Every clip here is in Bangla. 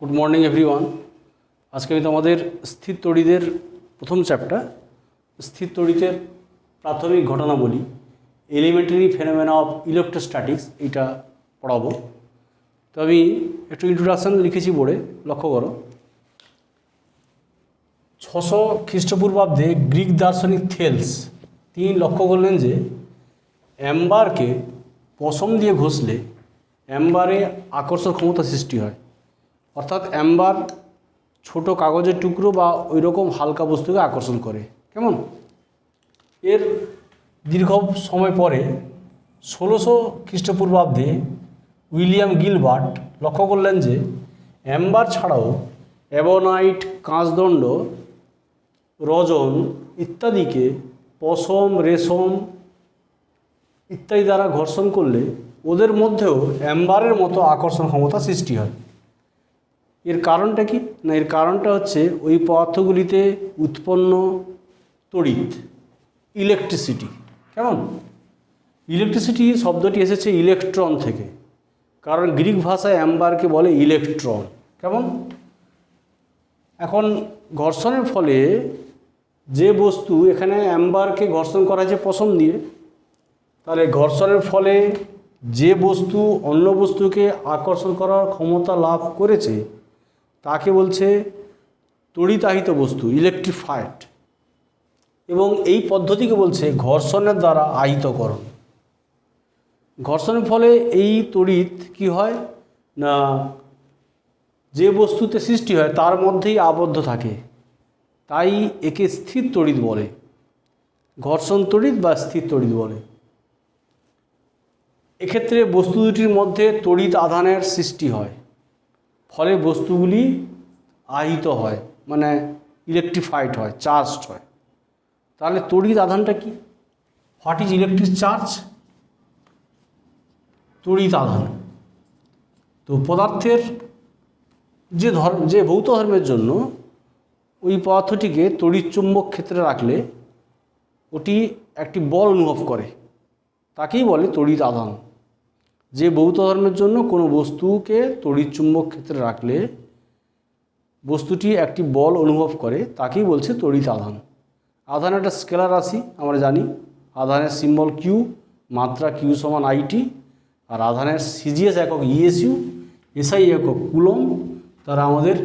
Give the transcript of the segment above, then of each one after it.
Good morning everyone. আজকে আমি তোমাদের স্থির তড়িদের প্রথম চ্যাপ্টার স্থির তড়িতের প্রাথমিক ঘটনাবলী এলিমেন্টারি ফেনোমেনা অফ ইলেকট্রোস্ট্যাটিক্স এইটা পড়াবো। তো আমি একটু ইন্ট্রোডাকশান লিখেছি বোর্ডে, লক্ষ্য করো। 600 খ্রিস্টপূর্বাব্দে গ্রিক দার্শনিক থেলস তিনি লক্ষ্য করলেন যে অ্যাম্বারকে পশম দিয়ে ঘষলে অ্যাম্বারে আকর্ষণ ক্ষমতা সৃষ্টি হয়। অর্থাৎ অ্যাম্বার ছোট কাগজের টুকরো বা ওই রকম হালকা বস্তুকে আকর্ষণ করে। কেমন? এর দীর্ঘ সময় পরে 1600 খ্রিস্টপূর্বাব্দে উইলিয়াম গিলবার্ট লক্ষ্য করলেন যে অ্যাম্বার ছাড়াও অ্যাবনাইট, কাঁচদণ্ড, রজন ইত্যাদিকে পশম, রেশম ইত্যাদি দ্বারা ঘর্ষণ করলে ওদের মধ্যেও অ্যাম্বারের মতো আকর্ষণ ক্ষমতা সৃষ্টি হয়। এর কারণটা কি না, এর কারণটা হচ্ছে ওই পদার্থগুলিতে উৎপন্ন তড়িৎ, ইলেকট্রিসিটি। কেমন? ইলেকট্রিসিটি শব্দটি এসেছে ইলেকট্রন থেকে, কারণ গ্রিক ভাষায় অ্যাম্বারকে বলে ইলেকট্রন। কেমন? এখন ঘর্ষণের ফলে যে বস্তু, এখানে অ্যাম্বারকে ঘর্ষণ করা হয়েছে পশম দিয়ে, তাহলে ঘর্ষণের ফলে যে বস্তু অন্য বস্তুকে আকর্ষণ করার ক্ষমতা লাভ করেছে তাকে বলছে তড়িতাহিত বস্তু, ইলেকট্রিফাইড। এবং এই পদ্ধতিকে বলছে ঘর্ষণের দ্বারা আহিতকরণ। ঘর্ষণের ফলে এই তড়িৎ কি হয় না, যে বস্তুতে সৃষ্টি হয় তার মধ্যেই আবদ্ধ থাকে, তাই একে স্থির তড়িৎ বলে। ঘর্ষণ তড়িৎ বা স্থির তড়িৎ বলে। এক্ষেত্রে বস্তু দুটির মধ্যে তড়িৎ আধানের সৃষ্টি হয়, ফলে বস্তুগুলি আহিত হয়, মানে ইলেকট্রিফাইড হয়, চার্জড হয়। তাহলে তড়িৎ আধানটা কি? What is electric charge? তড়িৎ আধান। তো পদার্থের যে ভৌত ধর্মের জন্য ওই পদার্থটিকে তড়িৎ চুম্বক ক্ষেত্রে রাখলে ওটি একটি বল অনুভব করে, তাকেই বলে তড়িৎ আধান। যে ভৌত ধর্মের জন্য কোনো বস্তুকে তড়িৎ চুম্বক ক্ষেত্রে রাখলে বস্তুটি একটি বল অনুভব করে, তাকেই বলছে তড়িৎ আধান। আধান একটা স্কেলার রাশি, আমরা জানি। আধানের সিম্বল কিউ, মাত্রা কিউ সমান আইটি। আর আধানের সিজিএস একক ইএসইউ, এসআই একক কুলম। তারা আমাদের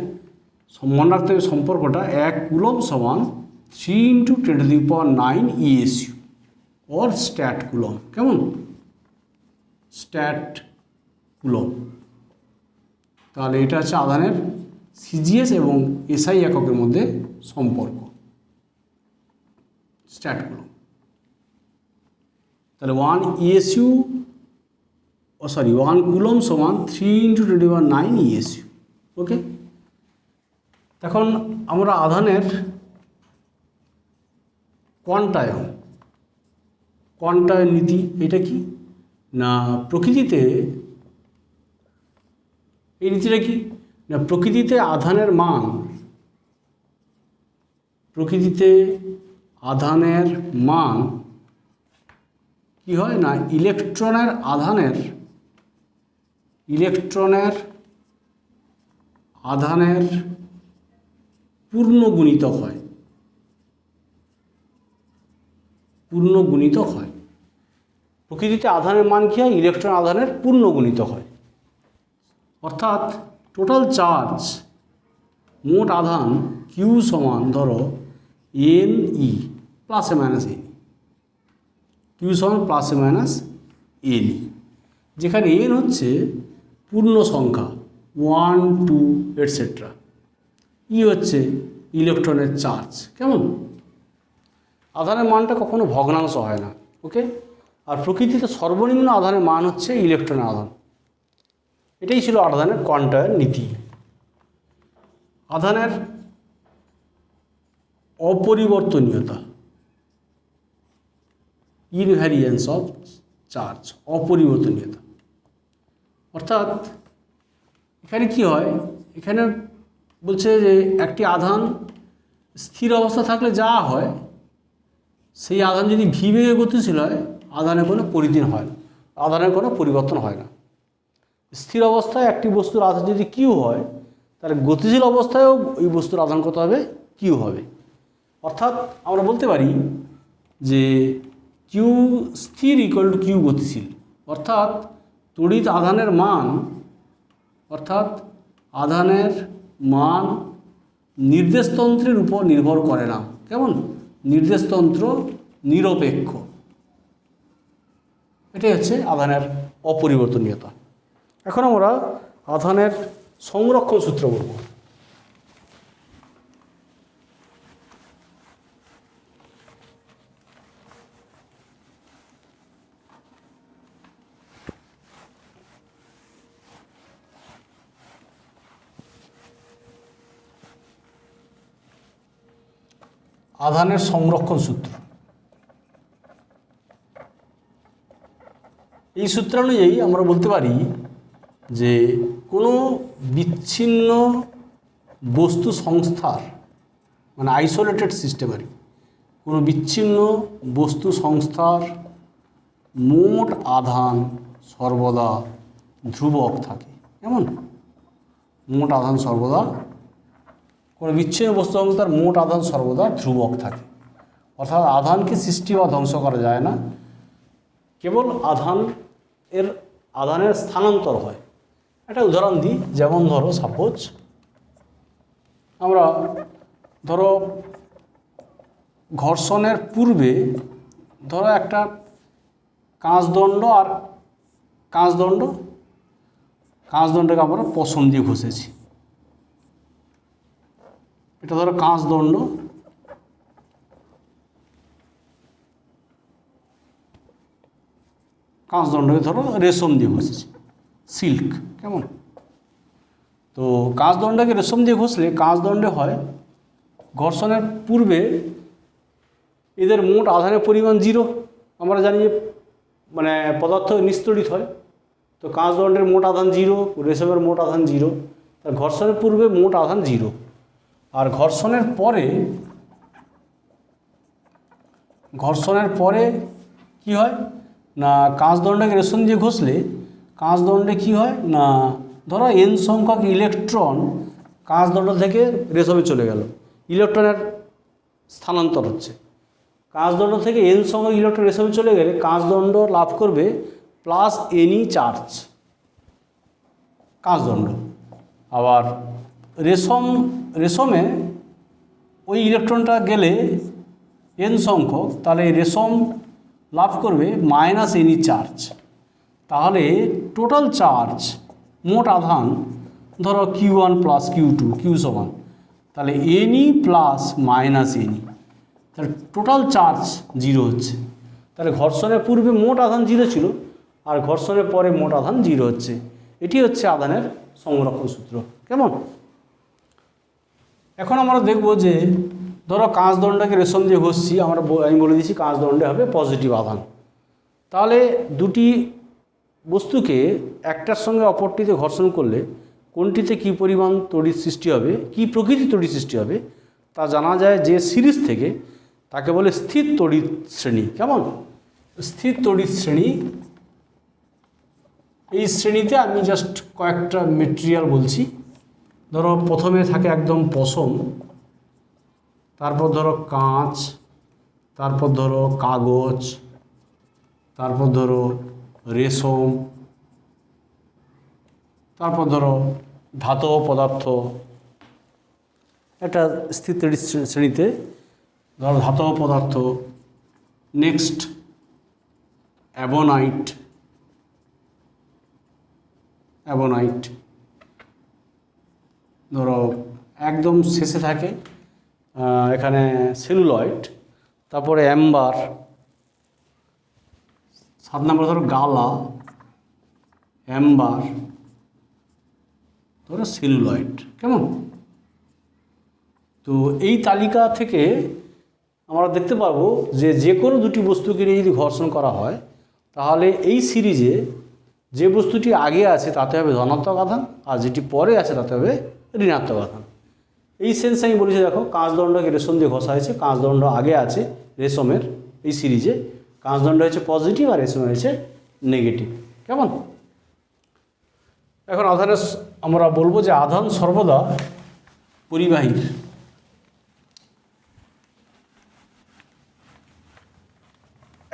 মনে রাখতে হবে সম্পর্কটা, 1 কুলম সমান 3 × 10⁹ ইএসইউ অর স্ট্যাট কুলম। কেমন? Stat coulomb. তাহলে এটা হচ্ছে আধানের সিজিএস এবং এসআই এককের মধ্যে সম্পর্ক, স্ট্যাট কুলম। তাহলে 1 ইএসইউ 1 কুলম সমান 3 × 10⁹ ইএসইউ। ওকে, এখন আমরা আধানের কোয়ান্টায়ন নীতি, এটা কি না, প্রকৃতিতে এই নীতিটা কি না, প্রকৃতিতে আধানের মান কি হয় না, ইলেকট্রনের আধানের পূর্ণ গুণিতক হয়। প্রকৃতিতে আধানের মান কী হয়? ইলেকট্রন আধানের পূর্ণ গুণিতক হয়। অর্থাৎ টোটাল চার্জ, মোট আধান কিউ সমান ধরো এনই প্লাসে মাইনাস এন, কিউ সমান প্লাসে মাইনাস এন, যেখানে এন হচ্ছে পূর্ণ সংখ্যা 1 2 এটসেট্রা, ই হচ্ছে ইলেকট্রনের চার্জ। কেমন? আধানের মানটা কখনো ভগ্নাংশ হয় না। ওকে, আর প্রকৃতিতে সর্বনিম্ন আধানের মান হচ্ছে ইলেকট্রনের আধান। এটাই ছিল আধানের কোয়ান্টায়ন নীতি। আধানের অপরিবর্তনীয়তা, ইনভ্যারিয়েন্স অফ চার্জ, অপরিবর্তনীয়তা। অর্থাৎ এখানে কি হয়, এখানে বলছে যে একটি আধান স্থির অবস্থা থাকলে যা হয়, সেই আধান যদি ভি বেগে গতিশীল হয়, আধানের কোনো আধানের কোনো পরিবর্তন হয় না। স্থির অবস্থায় একটি বস্তুর আধান যদি কিউ হয়, তা তাহলে গতিশীল অবস্থায়ও ওই বস্তুর আধান কত হবে? কিউ হবে। অর্থাৎ আমরা বলতে পারি যে কিউ স্থির ইকুয়াল টু কিউ গতিশীল। অর্থাৎ তড়িৎ আধানের মান নির্দেশতন্ত্রের উপর নির্ভর করে না। কেমন? নির্দেশতন্ত্র নিরপেক্ষ। এটাই হচ্ছে আধানের অপরিবর্তনীয়তা। এখন আমরা আধানের সংরক্ষণ সূত্র বলব। আধানের সংরক্ষণ সূত্র। এই সূত্র অনুযায়ী আমরা বলতে পারি যে কোনো বিচ্ছিন্ন বস্তু সংস্থার মানে আইসোলেটেড সিস্টেমের কোনো বিচ্ছিন্ন বস্তু সংস্থার মোট আধান সর্বদা ধ্রুবক থাকে। কেমন? মোট আধান সর্বদা, কোনো বিচ্ছিন্ন বস্তু সংস্থার মোট আধান সর্বদা ধ্রুবক থাকে। অর্থাৎ আধানকে সৃষ্টি বা ধ্বংস করা যায় না, কেবল আধানের স্থানান্তর হয়। একটা উদাহরণ দিই, যেমন ধরো সাপোজ আমরা ধরো ঘর্ষণের পূর্বে ধরো একটা কাঁচদণ্ডকে আমরা পশম দিয়ে ঘষেছি। এটা ধরো কাঁচদণ্ডকে ধরো রেশম দিয়ে ঘষেছি, সিল্ক। কেমন? তো কাঁচদণ্ডকে রেশম দিয়ে ঘষলে কাঁচদণ্ডে হয় ঘর্ষণের পূর্বে এদের মোট আধানের পরিমাণ 0। আমরা জানি যে মানে পদার্থ নিস্তড়িত হয়, তো কাঁচদণ্ডের মোট আধান 0, রেশমের মোট আধান 0। তার ঘর্ষণের পূর্বে মোট আধান 0। আর ঘর্ষণের পরে কি হয় না, কাঁচদণ্ডকে রেশম দিয়ে ঘষলে কাঁচদণ্ডে কি হয় না, ধরো n সংখ্যক ইলেকট্রন কাঁচদণ্ড থেকে রেশমে চলে গেল, ইলেকট্রনের স্থানান্তর হচ্ছে। কাঁচদণ্ড থেকে n সংখ্যক ইলেকট্রন রেশমে চলে গেলে কাঁচদণ্ড লাভ করবে প্লাস এনই চার্জ, কাঁচদণ্ড। আবার রেশমে ওই ইলেকট্রনটা গেলে n সংখ্যক, তাহলে রেশম লাভ করবে মাইনাস এনই চার্জ। তাহলে টোটাল চার্জ মোট আধান ধরো Q1 প্লাস Q2, কিউ সমান তাহলে এনই প্লাস মাইনাস এনই, তাহলে টোটাল চার্জ 0 হচ্ছে। তাহলে ঘর্ষণের পূর্বে মোট আধান 0 ছিল, আর ঘর্ষণের পরে মোট আধান 0 হচ্ছে। এটি হচ্ছে আধানের সংরক্ষণ সূত্র। কেমন? এখন আমরা দেখব যে ধরো কাঁচদণ্ডকে রেশম দিয়ে ঘষছি, আমি বলে দিচ্ছি কাঁচদণ্ডে হবে পজিটিভ আধান। তাহলে দুটি বস্তুকে একটার সঙ্গে অপরটিতে ঘর্ষণ করলে কোনটিতে কী পরিমাণ তড়িৎ সৃষ্টি হবে, কী প্রকৃতির তড়িৎ সৃষ্টি হবে তা জানা যায় যে সিরিজ থেকে, তাকে বলে স্থির তড়িৎ শ্রেণী। কেমন? স্থির তড়িৎ শ্রেণী। এই শ্রেণীতে আমি জাস্ট কয়েকটা মেটেরিয়াল বলছি। ধরো প্রথমে থাকে একদম পশম, তারপর ধরো কাঁচ, তারপর ধরো কাগজ, তারপর ধরো রেশম, তারপর ধরো ধাতব পদার্থ। একটা স্থির তড়িৎ শ্রেণীতে ধরো ধাতব পদার্থ, নেক্সট অ্যাবোনাইট, ধরো একদম শেষে থাকে এখানে সেলুলয়েড, তারপরে অ্যাম্বার, 7 নম্বর ধরো গালা, অ্যাম্বার, ধরো সেলুলয়েড। কেমন? তো এই তালিকা থেকে আমরা দেখতে পাবো যে কোনো দুটি বস্তুকে নিয়ে যদি ঘর্ষণ করা হয়, তাহলে এই সিরিজে যে বস্তুটি আগে আছে তাতে হবে ধনাত্মক আধান, আর যেটি পরে আছে তাতে হবে ঋণাত্মক আধান। এই সেন্স আমি বলেছি, দেখো কাঁচদণ্ডকে রেশম দিয়ে ঘষা হয়েছে, কাঁচদণ্ড আগে আছে রেশমের, এই সিরিজে কাঁচদণ্ড হচ্ছে পজিটিভ আর রেশম হয়েছে নেগেটিভ। কেমন? এখন আধানের আমরা বলবো যে আধান সর্বদা পরিবাহীর।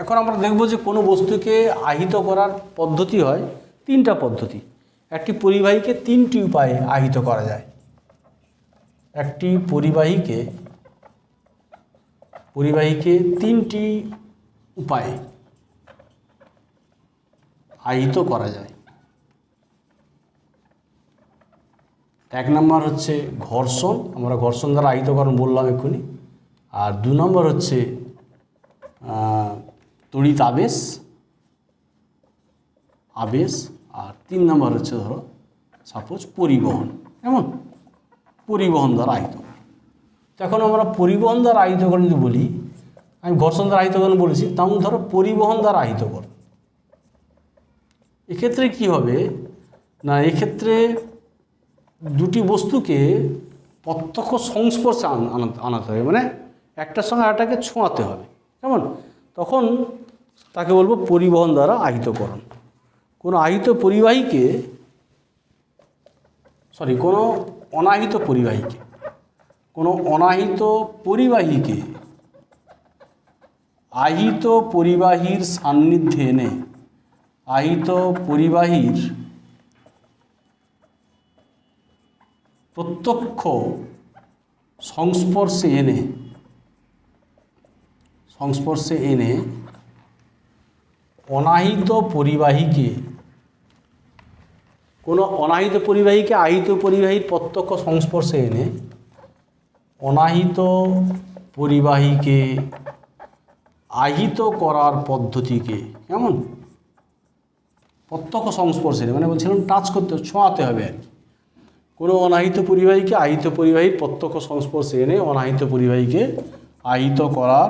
এখন আমরা দেখব যে কোনো বস্তুকে আহিত করার পদ্ধতি হয় তিনটা পদ্ধতি। একটি পরিবাহীকে তিনটি উপায়ে আহিত করা যায়। একটি পরিবাহীকে তিনটি উপায়ে আহিত করা যায়। এক নম্বর হচ্ছে ঘর্ষণ, আমরা ঘর্ষণ দ্বারা আহিতকরণ বললাম এক্ষুনি। আর 2 নম্বর হচ্ছে তড়িৎ আবেশ। আর 3 নম্বর হচ্ছে ধরো সাপোজ পরিবহন। কেমন? পরিবহন দ্বারা আহিতকরণ। এখন আমরা পরিবহন দ্বারা আহিতকরণ যদি বলি, আমি ঘর্ষণ দ্বারা আহিতকরণ বলেছি, তেমন ধরো পরিবহন দ্বারা আহিতকরণ। এক্ষেত্রে কি হবে না, এক্ষেত্রে দুটি বস্তুকে প্রত্যক্ষ সংস্পর্শে আনাতে হবে, মানে একটার সঙ্গে আরেকটাকে ছোঁয়াতে হবে। কেমন? তখন তাকে বলবো পরিবহন দ্বারা আহিতকরণ। কোনো আহিত পরিবাহীকে কোনো অনাহিত পরিবাহীকে আহিত পরিবাহীর সান্নিধ্যে এনে, আহিত পরিবাহীর প্রত্যক্ষ সংস্পর্শে এনে অনাহিত পরিবাহীকে, কোনো অনাহিত পরিবাহীকে আহিত পরিবাহীর প্রত্যক্ষ সংস্পর্শে এনে অনাহিত পরিবাহীকে আহিত করার পদ্ধতিকে, কেমন? প্রত্যক্ষ সংস্পর্শে, মানে বলছিলাম টাচ করতে, ছোঁয়াতে হবে আর কি। কোনো অনাহিত পরিবাহীকে আহিত পরিবাহীর প্রত্যক্ষ সংস্পর্শে এনে অনাহিত পরিবাহীকে আহিত করার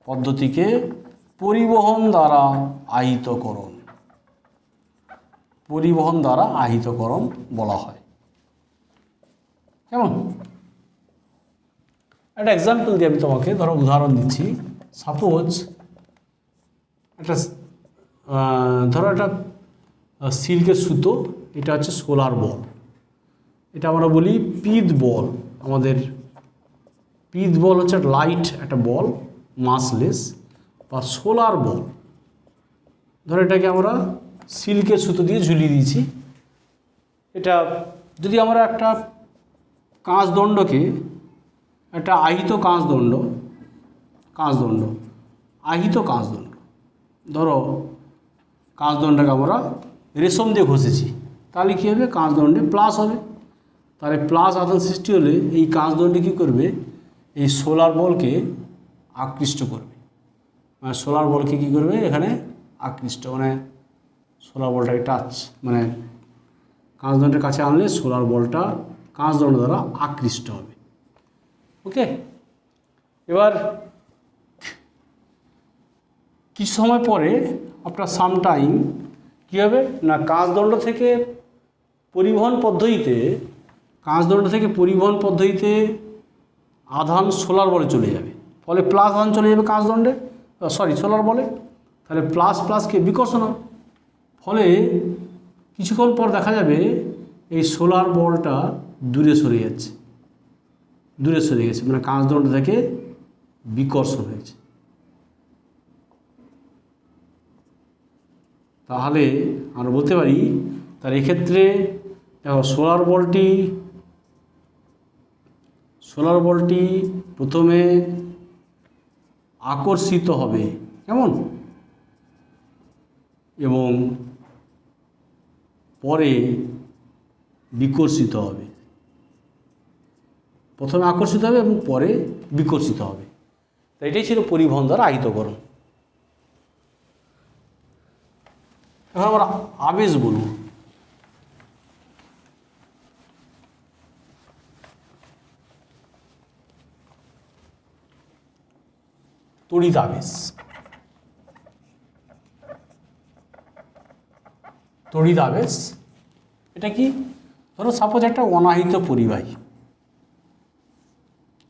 পদ্ধতিকে পরিবহন দ্বারা আহিতকরণ বলা হয়। কেমন? একটা এক্সাম্পল দিয়ে আমি তোমাকে ধরো উদাহরণ দিচ্ছি। সাপোজ ধরো একটা সিল্কের সুতো, এটা হচ্ছে সোলার বল, এটা আমরা বলি পিদ বল। আমাদের পিদ বল হচ্ছে লাইট একটা বল, মাসলেস বা সোলার বল। ধরো এটাকে আমরা সিল্কের সুতো দিয়ে ঝুলিয়ে দিয়েছি। এটা যদি আমরা একটা কাঁচদণ্ডকে, একটা আহিত কাঁচদণ্ড, ধরো কাঁচদণ্ডটাকে আমরা রেশম দিয়ে ঘষেছি, তাহলে কী হবে? কাঁচদণ্ডে প্লাস হবে। তাহলে প্লাস আধান সৃষ্টি হলে এই কাঁচদণ্ডে কী করবে? এই সোলার বলকে আকৃষ্ট করবে। মানে সোলার বলকে কী করবে? এখানে আকৃষ্ট, মানে সোলার বলটাকে টাচ, মানে কাঁচদণ্ডের কাছে আনলে সোলার বলটা কাঁচদণ্ড দ্বারা আকৃষ্ট হবে। ওকে, এবার কিছু সময় পরে আফটার সাম টাইম কী হবে না, কাঁচদণ্ড থেকে পরিবহন পদ্ধতিতে আধান সোলার বলে চলে যাবে। ফলে প্লাস আধান চলে যাবে কাঁচদণ্ডে, সোলার বলে। তাহলে প্লাস প্লাসকে বিকর্ষণ হবে। ফলে কিছুক্ষণ পর দেখা যাবে এই সোলার বলটা দূরে সরে গেছে, মানে কাঁচদণ্ড থেকে বিকর্ষণ হয়েছে। তাহলে আমরা বলতে পারি, তার এক্ষেত্রে দেখো সোলার বলটি প্রথমে আকর্ষিত হবে, কেমন? এবং পরে বিকর্ষিত হবে। প্রথমে আকর্ষিত হবে এবং পরে বিকর্ষিত হবে। তো এটাই ছিল পরিবহন দ্বারা আহিতকরণ। এখন আমরা আবেশ বলব। তড়িৎ আবেশ। এটা কি? ধরো সাপোজ একটা অনাহিত পরিবাহী,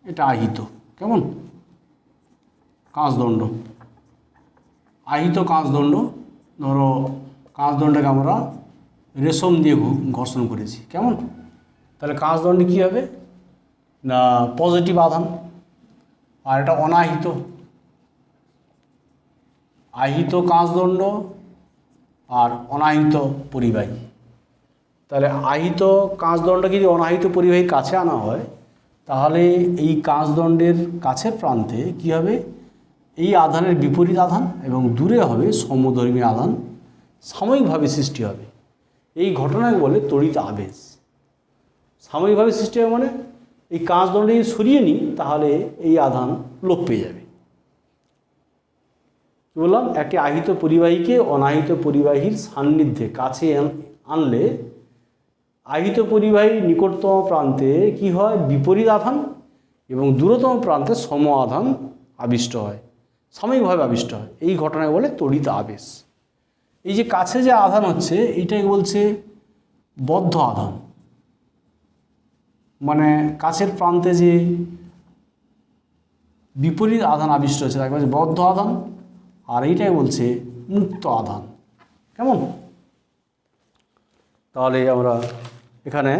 এটা আহিত, কেমন? কাঁচদণ্ড, আহিত কাঁচদণ্ড। ধরো কাঁচদণ্ডকে আমরা রেশম দিয়ে ঘর্ষণ করেছি। কেমন? তাহলে কাঁচদণ্ডে কী হবে না পজিটিভ আধান, আর এটা অনাহিত, আহিত কাঁচদণ্ড আর অনাহিত পরিবাহী। তাহলে আহিত কাঁচদণ্ডকে যদি অনাহিত পরিবাহীর কাছে আনা হয় তাহলে এই কাঁচদণ্ডের কাছের প্রান্তে কী হবে, এই আধানের বিপরীত আধান এবং দূরে হবে সমধর্মী আধান সাময়িকভাবে সৃষ্টি হবে। এই ঘটনাকে বলে তড়িৎ আবেশ। সাময়িকভাবে সৃষ্টি হবে মানে এই কাঁচদণ্ডে যদি সরিয়ে নিই তাহলে এই আধান লোপ পেয়ে যাবে। কী বললাম, একটি আহিত পরিবাহীকে অনাহিত পরিবাহীর সান্নিধ্যে কাছে আনলে আহিত পরিবাহীর নিকটতম প্রান্তে কি হয়, বিপরীত আধান এবং দূরতম প্রান্তে সম আধান আবিষ্ট হয়, সাময়িকভাবে আবিষ্ট হয়। এই ঘটনাকে বলে তড়িৎ আবেশ। এই যে কাছে যে আধান হচ্ছে এইটাকে বলছে বদ্ধ আধান, মানে কাছের প্রান্তে যে বিপরীত আধান আবিষ্ট হচ্ছে তাকে বলছে বদ্ধ আধান, আর এইটাই বলছে মুক্ত আধান। কেমন? তাহলে আমরা এখানে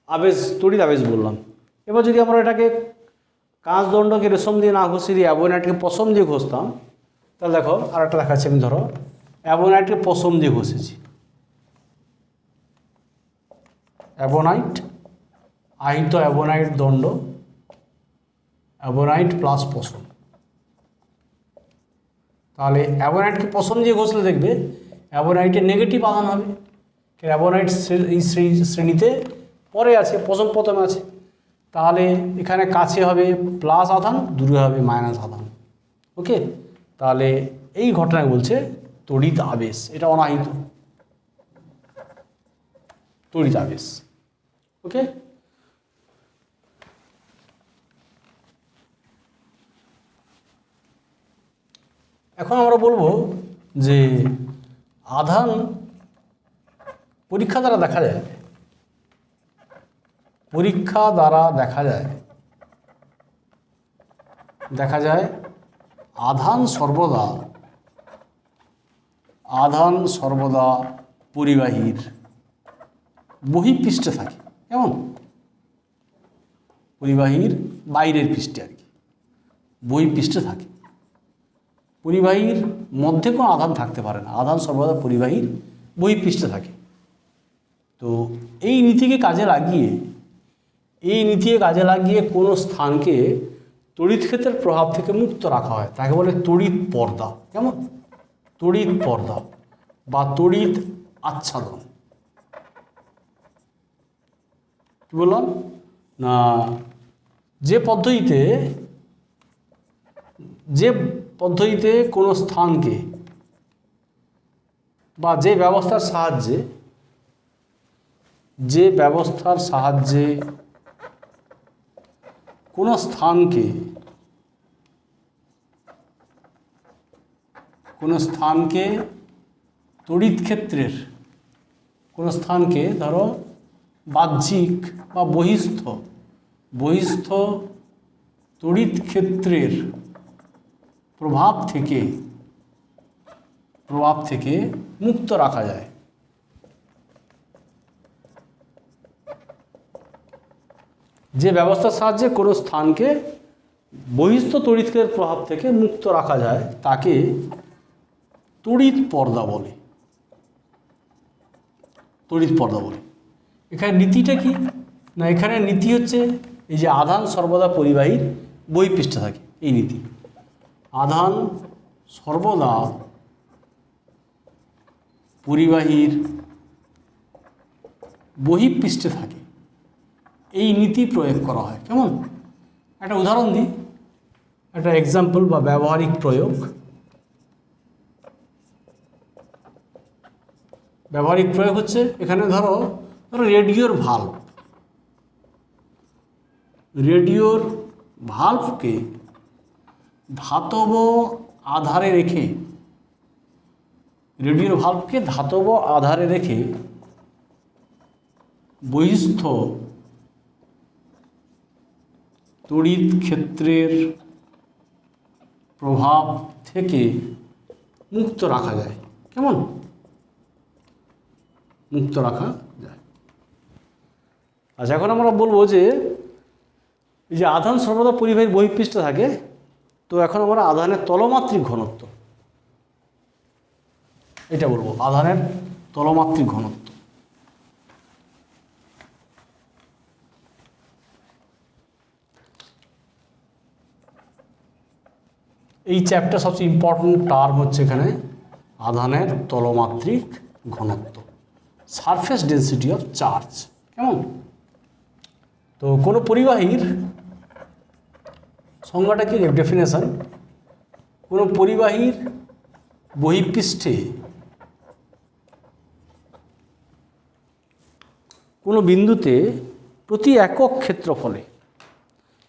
আবেশ, তড়িৎ আবেশ বললাম। এবার যদি আমরা এটাকে কাঁচদণ্ডকে রেশম দিয়ে না ঘষে দিয়ে অ্যাবোনাইটকে পশম দিয়ে ঘষতাম তাহলে দেখো আর একটা দেখাচ্ছি আমি। ধরো অ্যাবোনাইটকে পশম দিয়ে ঘষেছি, অ্যাবোনাইট, আহিত অ্যাবোনাইট দণ্ড, অ্যাবোনাইট প্লাস পশম। তাহলে অ্যাবোনাইটকে পশম দিয়ে ঘষলে দেখবে অ্যাবোনাইটের নেগেটিভ আধান হবে, অ্যাবোনাইট এই শ্রেণীতে পরে আছে, পশম প্রথমে আছে। তাহলে এখানে কাছে হবে প্লাস আধান, দূরে হবে মাইনাস আধান। ওকে, তাহলে এই ঘটনায় বলছে তড়িৎ আবেশ। এটা অনাহিত তড়িৎ আবেশ। ওকে, এখন আমরা বলবো যে আধান পরীক্ষা দ্বারা দেখা যায়, পরীক্ষা দ্বারা দেখা যায় আধান সর্বদা পরিবাহীর বহিঃপৃষ্ঠে থাকে। কেমন? পরিবাহীর বাইরের পৃষ্ঠে আর কি, বহিঃপৃষ্ঠে থাকে। পরিবাহীর মধ্যে কোনো আধান থাকতে পারে না, আধান সর্বদা পরিবাহীর বহিঃপৃষ্ঠে থাকে। তো এই নীতিকে কাজে লাগিয়ে কোনো স্থানকে তড়িৎ ক্ষেত্রের প্রভাব থেকে মুক্ত রাখা হয়, তাকে বলে তড়িৎ পর্দা। কেমন? তড়িৎ পর্দা বা তড়িৎ আচ্ছাদন। কি বললাম না, যে পদ্ধতিতে কোনো স্থানকে বা যে ব্যবস্থার সাহায্যে কোনো স্থানকে তড়িৎ ক্ষেত্রের, কোনো স্থানকে ধরো বাহ্যিক বা বহিস্থ তড়িৎ ক্ষেত্রের প্রভাব থেকে মুক্ত রাখা যায়। যে ব্যবস্থার সাহায্যে কোনো স্থানকে বহিস্থ তড়িৎ ক্ষেত্রের প্রভাব থেকে মুক্ত রাখা যায় তাকে তড়িৎ পর্দা বলে। এখানে নীতিটা কি না, এখানে নীতি হচ্ছে এই যে আধান সর্বদা পরিবাহীর বহিঃপৃষ্ঠে থাকে, এই নীতি। আধান সর্বদা পরিবাহীর বহিঃপৃষ্ঠে থাকে, এই নীতি প্রয়োগ করা হয়। কেমন? একটা উদাহরণ দিই, একটা এক্সাম্পল বা ব্যবহারিক প্রয়োগ। হচ্ছে এখানে ধরো রেডিওর ভাল্বকে ধাতব আধারে রেখে বহিস্থ তড়িৎ ক্ষেত্রের প্রভাব থেকে মুক্ত রাখা যায়। কেমন, মুক্ত রাখা যায়। আচ্ছা, এখন আমরা বলবো যে এই যে আধান সর্বদা পরিবাহীর বহিঃপৃষ্ঠে থাকে, তো এখন আমরা আধানের তলমাত্রিক ঘনত্ব এটা বলবো, আধানের তলমাত্রিক ঘনত্ব। এই চ্যাপ্টার সবচেয়ে ইম্পর্টেন্ট টার্ম হচ্ছে এখানে আধানের তলমাত্রিক ঘনত্ব, সারফেস ডেন্সিটি অফ চার্জ। কেমন, তো কোনো পরিবাহীর সংজ্ঞাটা কি, ডেফিনেশন, কোনো পরিবাহীর বহিঃপৃষ্ঠে কোনো বিন্দুতে প্রতি একক ক্ষেত্রফলে,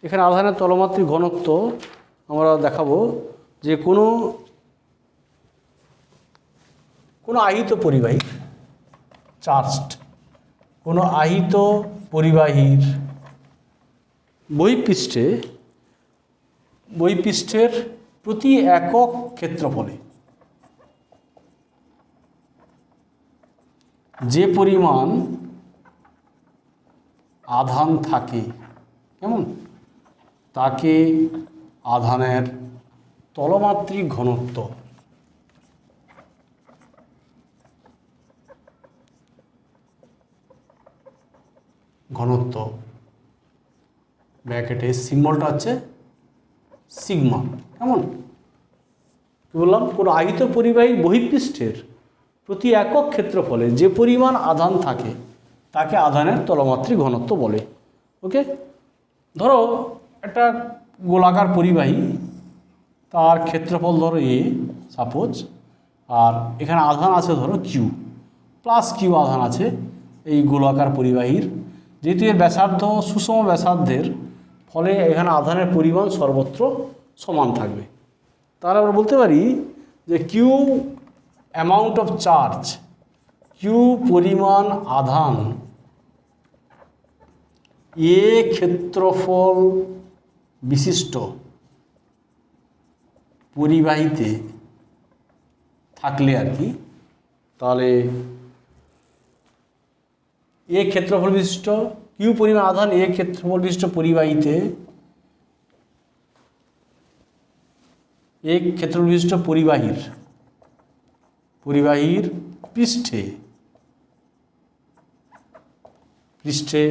এখানে আধানের তলমাত্রিক ঘনত্ব আমরা দেখাবো যে কোনো আহিত পরিবাহী চার্জড, কোনো আহিত পরিবাহীর বহিঃপৃষ্ঠের প্রতি একক ক্ষেত্রফলে যে পরিমাণ আধান থাকে, কেমন, তাকে আধানের তলমাত্রিক ঘনত্ব ব্র্যাকেটে সিম্বলটা হচ্ছে সিগমা। কেমন, কি বললাম, কোনো আহিত পরিবাহীর বহিঃপৃষ্ঠের প্রতি একক ক্ষেত্রফলে যে পরিমাণ আধান থাকে তাকে আধানের তলমাত্রিক ঘনত্ব বলে। ওকে, ধরো একটা গোলাকার পরিবাহী, তার ক্ষেত্রফল ধরো এ সাপোজ, আর এখানে আধান আছে ধরো কিউ, প্লাস কিউ আধান আছে এই গোলাকার পরিবাহীর, যেহেতু এর ব্যাসার্ধ সুষম ব্যাসার্ধের ফলে এখানে আধানের পরিমাণ সর্বত্র সমান থাকবে। তাহলে আমরা বলতে পারি যে Q amount of charge, Q পরিমাণ আধান এ ক্ষেত্রফল বিশিষ্ট পরিবাহীতে থাকলে আর কি, তাহলে এ ক্ষেত্রফল বিশিষ্ট কিউ পরিমাণ আধান এ ক্ষেত্রফল বিশিষ্ট পরিবাহীতে, এ ক্ষেত্রফল বিশিষ্ট পরিবাহীর পৃষ্ঠে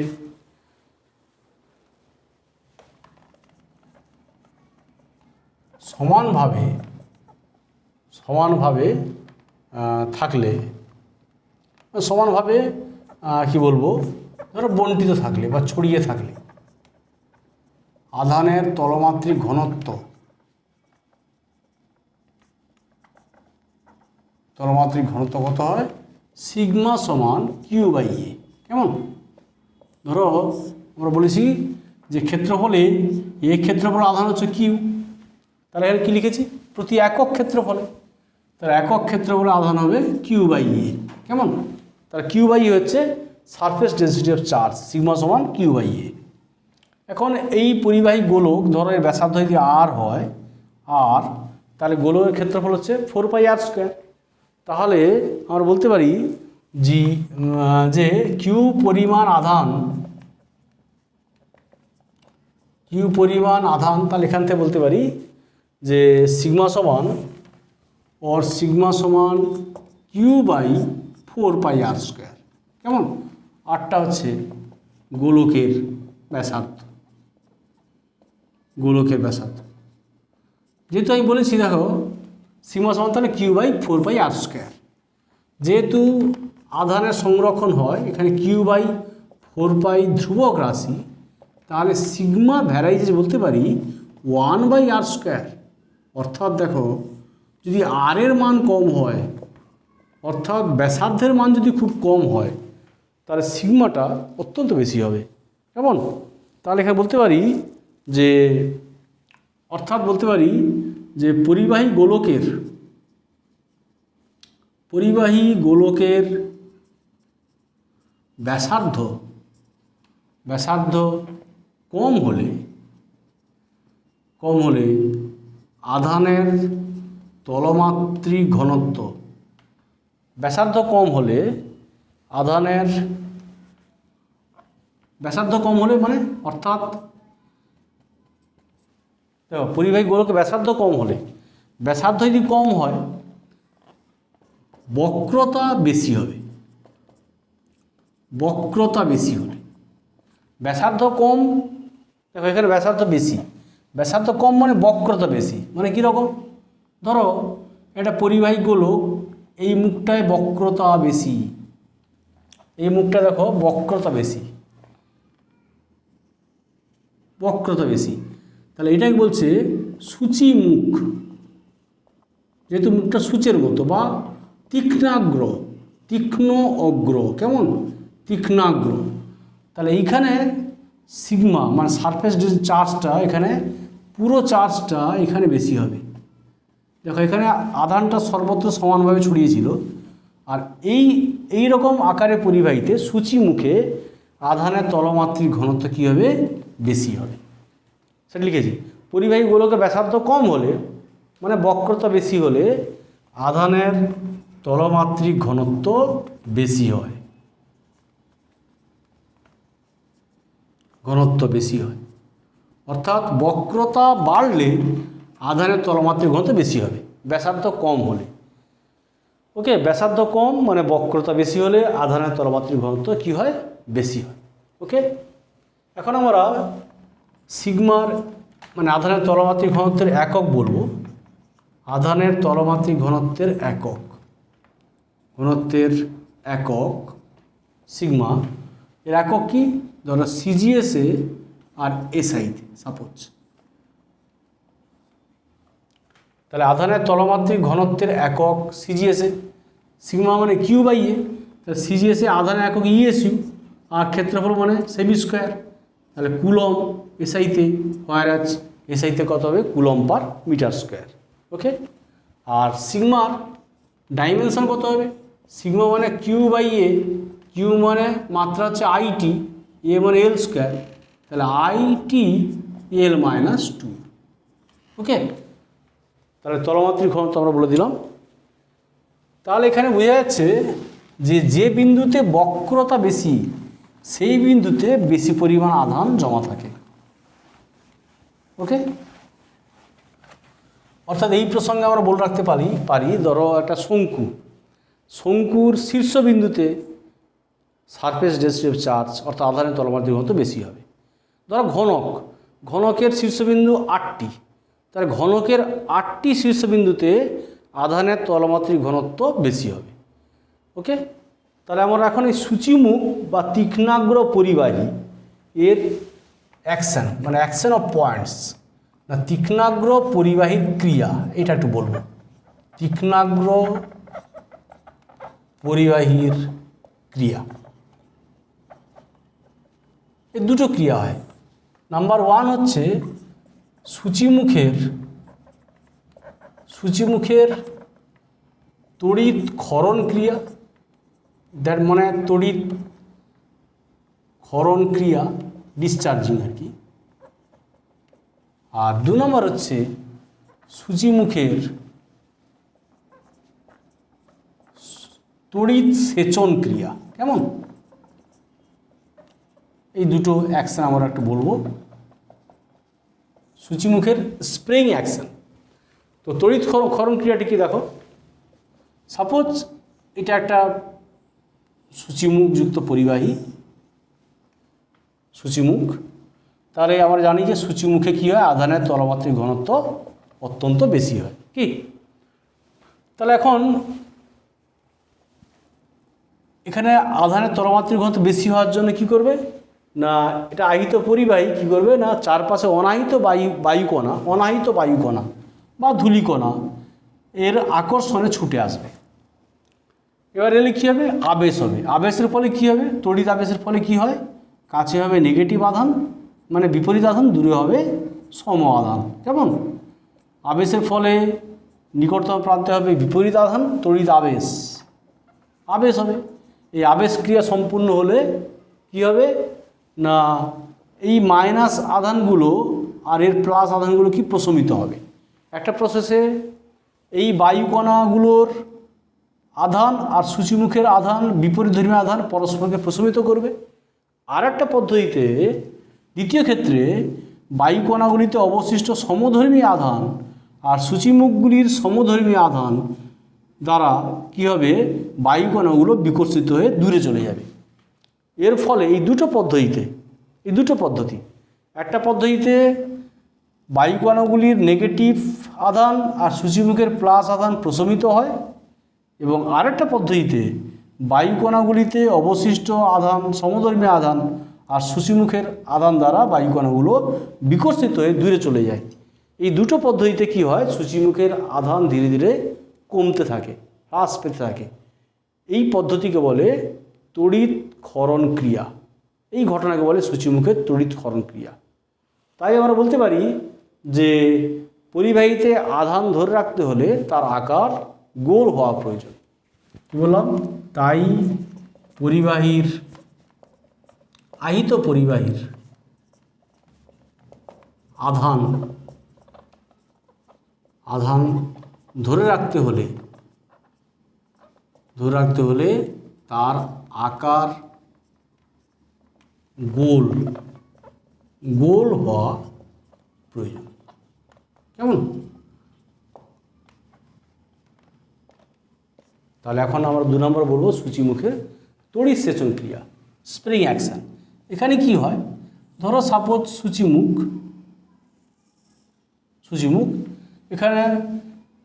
সমানভাবে থাকলে, সমানভাবে কি বলবো, ধরো বণ্টিত থাকলে বা ছড়িয়ে থাকলে আধানের তলমাত্রিক ঘনত্ব কত হয়, সিগমা সমান কিউ বাই এ। কেমন, ধরো আমরা বলেছি যে ক্ষেত্রফলে এ ক্ষেত্রফল আধান হচ্ছে কিউ, তাহলে এখানে কী লিখেছি, প্রতি একক ক্ষেত্রফলে, তার একক ক্ষেত্রফলে আধান হবে কিউ বাই এ। কেমন, তার কিউ বাই এ হচ্ছে surface density of charge, sigma সমান কিউ বাই এ। এখন এই পরিবাহী গোলক ধরো এর ব্যাসার্ধ যদি আর হয়, আর তাহলে গোলকের ক্ষেত্রফল হচ্ছে 4πr²। তাহলে আমরা বলতে পারি যে কিউ পরিমাণ আধান, তাহলে এখান থেকে বলতে পারি যে সিগমা সমান কিউ বাই 4πr²। কেমন, আরটা হচ্ছে গোলকের ব্যাসার্ধ, যেহেতু আমি বলেছি দেখো সিগমা সমান তাহলে কিউ বাই 4πr², যেহেতু আধানের সংরক্ষণ হয় এখানে কিউ বাই 4π ধ্রুবক রাশি, তাহলে সিগমা ভ্যারাইজেস বলতে পারি 1/r²। অর্থাৎ দেখো যদি আর এর মান কম হয়, অর্থাৎ ব্যাসার্ধের মান যদি খুব কম হয়, তাহলে সিগমাটা অত্যন্ত বেশি হবে। কেমন, তাহলে এখানে বলতে পারি যে পরিবাহী গোলকের ব্যাসার্ধ কম হলে আধানের তলমাত্রিক ঘনত্ব ব্যাসার্ধ কম হলে আধানের ব্যাসার্ধ কম হলে মানে অর্থাৎ দেখো পরিবাহী গোলকে ব্যাসার্ধ কম হলে, ব্যাসার্ধ যদি কম হয় বক্রতা বেশি হবে। বক্রতা বেশি হলে ব্যাসার্ধ কম, দেখো এখানে ব্যাসার্ধ বেশি, ব্যাসার্ধ কম মানে বক্রতা বেশি। মানে কীরকম, ধরো একটা পরিবাহী গোলক এই মুখটায় বক্রতা বেশি, এই মুখটা দেখো বক্রতা বেশি, বক্রতা বেশি, তাহলে এটাই বলছে সূচি মুখ, যেহেতু মুখটা সূচের মতো, বা তীক্ষ্ণাগ্র, তীক্ষ্ণ অগ্র, কেমন তীক্ষ্ণাগ্র। তাহলে এইখানে সিগমা মানে সারফেস চার্জটা এখানে, পুরো চার্জটা এখানে বেশি হবে। দেখো এখানে আধানটা সর্বত্র সমানভাবে ছড়িয়েছিল, আর এই রকম আকারে পরিবাহীতে সূচি মুখে আধানের তলমাত্রিক ঘনত্ব কী হবে, বেশি হবে। সেটা লিখেছি। পরিবাহী গোলকের ব্যাসার্ধ কম হলে মানে বক্রতা বেশি হলে আধানের তলমাত্রিক ঘনত্ব বেশি হয়, ঘনত্ব বেশি হয়। অর্থাৎ বক্রতা বাড়লে আধানের তলমাত্রিক ঘনত্ব বেশি হবে ব্যাসার্ধ কম হলে। ওকে, ব্যাসার্ধ কম মানে বক্রতা বেশি হলে আধানের তলমাত্রিক ঘনত্ব কী হয়, বেশি হয়। ওকে, এখন আমরা সিগমার মানে আধানের তলমাত্রিক ঘনত্বের একক বলবো। আধানের তলমাত্রিক ঘনত্বের একক, ঘনত্বের একক সিগমা, এর একক কি, ধরো সিজিএসে আর এসআইতে সাপোজ। তাহলে আধানের তলমাত্রিক ঘনত্বের একক সিজিএসে, সিগমা মানে কিউ বাই এ, তাহলে সিজিএসে আধানের একক ইএসইউ, আর ক্ষেত্রফল মানে সেমি স্কোয়ার, তাহলে কুলম। এসআইতে হোয়ারাজ এসআইতে কত হবে, কুলম পার মিটার স্কোয়ার। ওকে, আর সিগমার ডাইমেনশন কত হবে, সিগমা মানে কিউ বাই এ, কিউ মানে মাত্রা হচ্ছে আইটি, এ মানে এল স্কোয়ার, তাহলে আইটি এল মাইনাস 2। ওকে, তাহলে তলমাত্রিক ঘনত্ব আমরা বলে দিলাম। তাহলে এখানে বোঝা যাচ্ছে যে বিন্দুতে বক্রতা বেশি সেই বিন্দুতে বেশি পরিমাণ আধান জমা থাকে। ওকে, অর্থাৎ এই প্রসঙ্গে আমরা বলে রাখতে পারি ধরো একটা শঙ্কুর শীর্ষবিন্দুতে সারফেস ডেন্সিটি চার্জ অর্থাৎ আধানের তলমাত্রিক ঘনত্ব বেশি হবে। ধরো ঘনকের শীর্ষবিন্দু 8টি, তাহলে ঘনকের 8টি শীর্ষবিন্দুতে আধানের তলমাত্রিক ঘনত্ব বেশি হবে। ওকে, তাহলে আমরা এখন এই সূচিমুখ বা তীক্ষ্ণাগ্র পরিবাহী এর অ্যাকশন মানে অ্যাকশন অফ পয়েন্টস না তীক্ষ্ণাগ্র পরিবাহীর ক্রিয়া, এটা একটু বলবো। তীক্ষ্ণাগ্র পরিবাহীর ক্রিয়া, এর দুটো ক্রিয়া হয়। নাম্বার 1 হচ্ছে সূচিমুখের তড়িৎ ক্ষরণ ক্রিয়া, দ্যাট মানে তড়িৎ ক্ষরণ ক্রিয়া, ডিসচার্জিং আর কি। আর 2 নম্বর হচ্ছে সূচিমুখের তড়িৎ সেচন ক্রিয়া। কেমন, এই দুটো অ্যাকশন আমরা একটু বলবো। সূচিমুখের স্প্রিং অ্যাকশন, তো তড়িৎ ক্ষরণ ক্রিয়াটি কি দেখো, সাপোজ এটা একটা সূচিমুখযুক্ত পরিবাহী, সূচিমুখ, তাহলে আমরা জানি যে সূচিমুখে কী হয়, আধানের তলমাত্রিক ঘনত্ব অত্যন্ত বেশি হয় কি। তাহলে এখন এখানে আধানের তলমাত্রিক ঘনত্ব বেশি হওয়ার জন্য কি করবে না, এটা আহিত পরিবাহী কি করবে না, চারপাশে অনাহিত বায়ুকণা বা ধূলিকণা এর আকর্ষণে ছুটে আসবে। এবার এলে কী হবে, আবেশ হবে। আবেশের ফলে কী হবে, তড়িৎ আবেশের ফলে কি হয়, কাছে হবে নেগেটিভ আধান মানে বিপরীত আধান, দূরে হবে সম আধান। কেমন, আবেশের ফলে নিকটতম প্রান্তে হবে বিপরীত আধান, তড়িৎ আবেশ হবে। এই আবেশ ক্রিয়া সম্পূর্ণ হলে কি হবে না, এই মাইনাস আধানগুলো আর এর প্লাস আধানগুলো কি প্রশমিত হবে। একটা প্রসেসে এই বায়ুকণাগুলোর আধান আর সূচিমুখের আধান বিপরীতধর্মী আধান পরস্পরকে প্রশমিত করবে। আর একটা পদ্ধতিতে দ্বিতীয় ক্ষেত্রে বায়ুকণাগুলিতে অবশিষ্ট সমধর্মী আধান আর সূচিমুখগুলির সমধর্মী আধান দ্বারা কী হবে, বায়ুকণাগুলো বিকর্ষিত হয়ে দূরে চলে যাবে। এর ফলে এই দুটো পদ্ধতি, একটা পদ্ধতিতে বায়ুকণাগুলির নেগেটিভ আধান আর সূচিমুখের প্লাস আধান প্রশমিত হয়, এবং আরেকটা পদ্ধতিতে বায়ুকণাগুলিতে অবশিষ্ট আধান সমধর্মী আধান আর সূচিমুখের আধান দ্বারা বায়ুকণাগুলো বিকর্ষিত হয়ে দূরে চলে যায়। এই দুটো পদ্ধতিতে কি হয়, সূচিমুখের আধান ধীরে ধীরে কমতে থাকে, হ্রাস পেতে থাকে। এই পদ্ধতিকে বলে তড়িৎ ক্ষরণ ক্রিয়া। এই ঘটনাকে বলে সূচিমুখের তড়িৎ ক্ষরণ ক্রিয়া। তাই আমরা বলতে পারি যে পরিবাহীতে আধান ধরে রাখতে হলে তার আকার গোল হওয়া প্রয়োজন। কি বললাম? তাই আহিত পরিবাহীর আধান ধরে রাখতে হলে তার আকার গোল হওয়া প্রয়োজন। কেমন? তাহলে এখন আমরা 2 নম্বর বলবো সূচিমুখের তড়িৎ সেচন ক্রিয়া, স্প্রিং অ্যাকশন। এখানে কি হয়, ধরো সাপোজ সূচিমুখ এখানে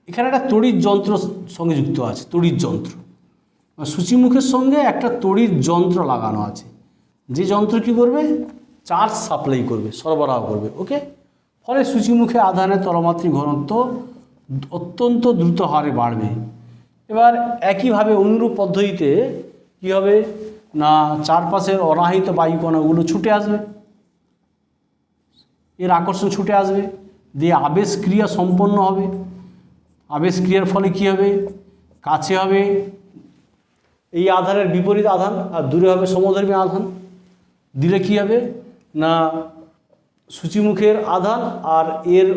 একটা তড়িৎ যন্ত্র সঙ্গে যুক্ত আছে, তড়িৎ যন্ত্র। সূচিমুখের সঙ্গে একটা তড়িৎ যন্ত্র লাগানো আছে, যে যন্ত্র কি করবে, চার্জ সাপ্লাই করবে, সরবরাহ করবে। ওকে, ফলে সূচিমুখে আধানের তলমাত্রিক ঘনত্ব অত্যন্ত দ্রুত হারে বাড়বে। এবার একইভাবে অনুরূপ পদ্ধতিতে কী হবে না, চারপাশের অনাহিত বায়ুকণাগুলো ছুটে আসবে, এর আকর্ষণ ছুটে আসবে, দিয়ে আবেশ ক্রিয়া সম্পন্ন হবে। আবেশ ক্রিয়ার ফলে কী হবে, কাছে হবে এই আধানের বিপরীত আধান আর দূরে হবে সমধর্মী আধান। দিলে কী হবে না, সূচিমুখের আধান আর এর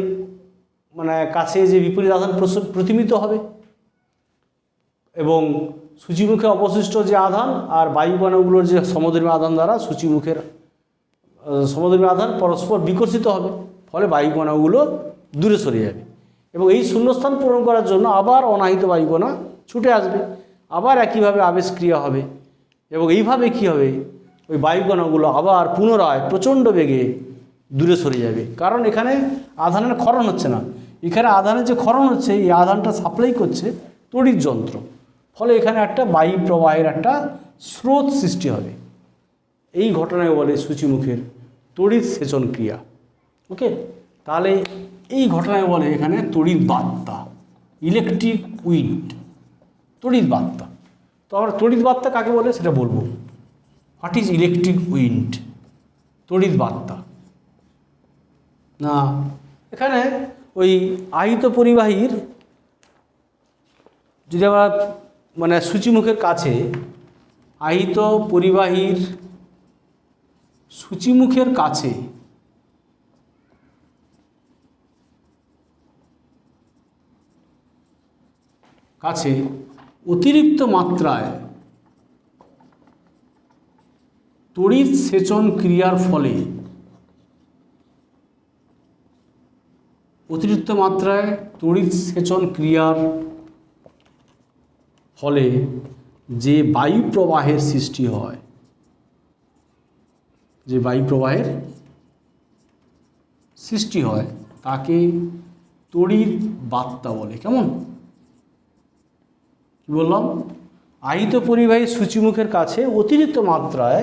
কাছে যে বিপরীত আধান প্রতিমিত হবে, এবং সূচিমুখে অবশিষ্ট যে আধান আর বায়ুকণাগুলোর যে সমধর্মী আধান দ্বারা সূচিমুখের সমধর্মী আধান পরস্পর বিকর্ষিত হবে, ফলে বায়ুকণাগুলো দূরে সরে যাবে। এবং এই শূন্যস্থান পূরণ করার জন্য আবার অনাহিত বায়ুকণা ছুটে আসবে, আবার একইভাবে আবেশ ক্রিয়া হবে, এবং এইভাবে কী হবে, ওই বায়ুকণাগুলো আবার পুনরায় প্রচণ্ড বেগে দূরে সরে যাবে। কারণ এখানে আধানের ক্ষরণ হচ্ছে না, এখানে আধানের যে ক্ষরণ হচ্ছে, এই আধানটা সাপ্লাই করছে তড়িৎ যন্ত্র, ফলে এখানে একটা বায়ু প্রবাহের একটা স্রোত সৃষ্টি হবে। এই ঘটনায় বলে সূচিমুখের তড়িৎ সেচন ক্রিয়া। ওকে, তাহলে এই ঘটনায় বলে এখানে তড়িৎ বার্তা, ইলেকট্রিক উইন্ড, তড়িৎ বার্তা। তো আমরা তড়িৎ বার্তা কাকে বলে সেটা বলবো। হোয়াট ইজ ইলেকট্রিক উইন্ড, তড়িৎ বার্তা না। এখানে ওই আহিত পরিবাহীর যদি আমরা সূচিমুখের কাছে আহিত পরিবাহীর সূচিমুখের কাছে অতিরিক্ত মাত্রায় তড়িৎ সেচন ক্রিয়ার ফলে যে বায়ু প্রবাহের সৃষ্টি হয় তাকে তড়িৎ বার্তা বলে। কেমন? কি বললাম? আহিত পরিবাহী সূচিমুখের কাছে অতিরিক্ত মাত্রায়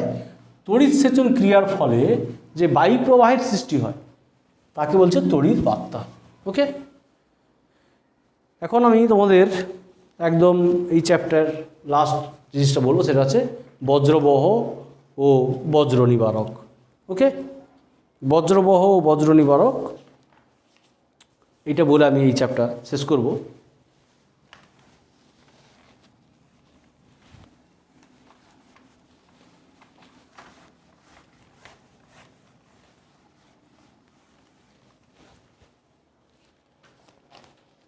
তড়িৎ সেচন ক্রিয়ার ফলে যে বায়ু প্রবাহের সৃষ্টি হয় তাকে বলছে তড়িৎ বার্তা। ওকে, এখন আমি তোমাদের একদম এই চ্যাপ্টার লাস্ট জিনিসটা বলবো, সেটা হচ্ছে বজ্রবহ ও বজ্র নিবারক। ওকে, বজ্রবহ ও বজ্র নিবারক, এটা বলে আমি এই চ্যাপ্টার শেষ করব।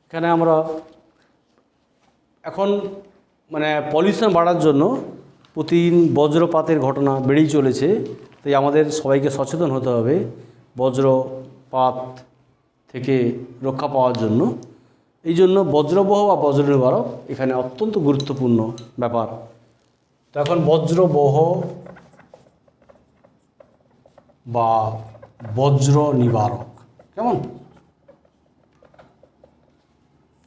এখানে আমরা এখন মানে পলিউশন বাড়ার জন্য প্রতিদিন বজ্রপাতের ঘটনা বেড়েই চলেছে। তাই আমাদের সবাইকে সচেতন হতে হবে বজ্রপাত থেকে রক্ষা পাওয়ার জন্য। এই জন্য বজ্রবহ বা বজ্র নিবারক এখানে অত্যন্ত গুরুত্বপূর্ণ ব্যাপার। তো এখন বজ্রবহ বা বজ্র নিবারক কেমন?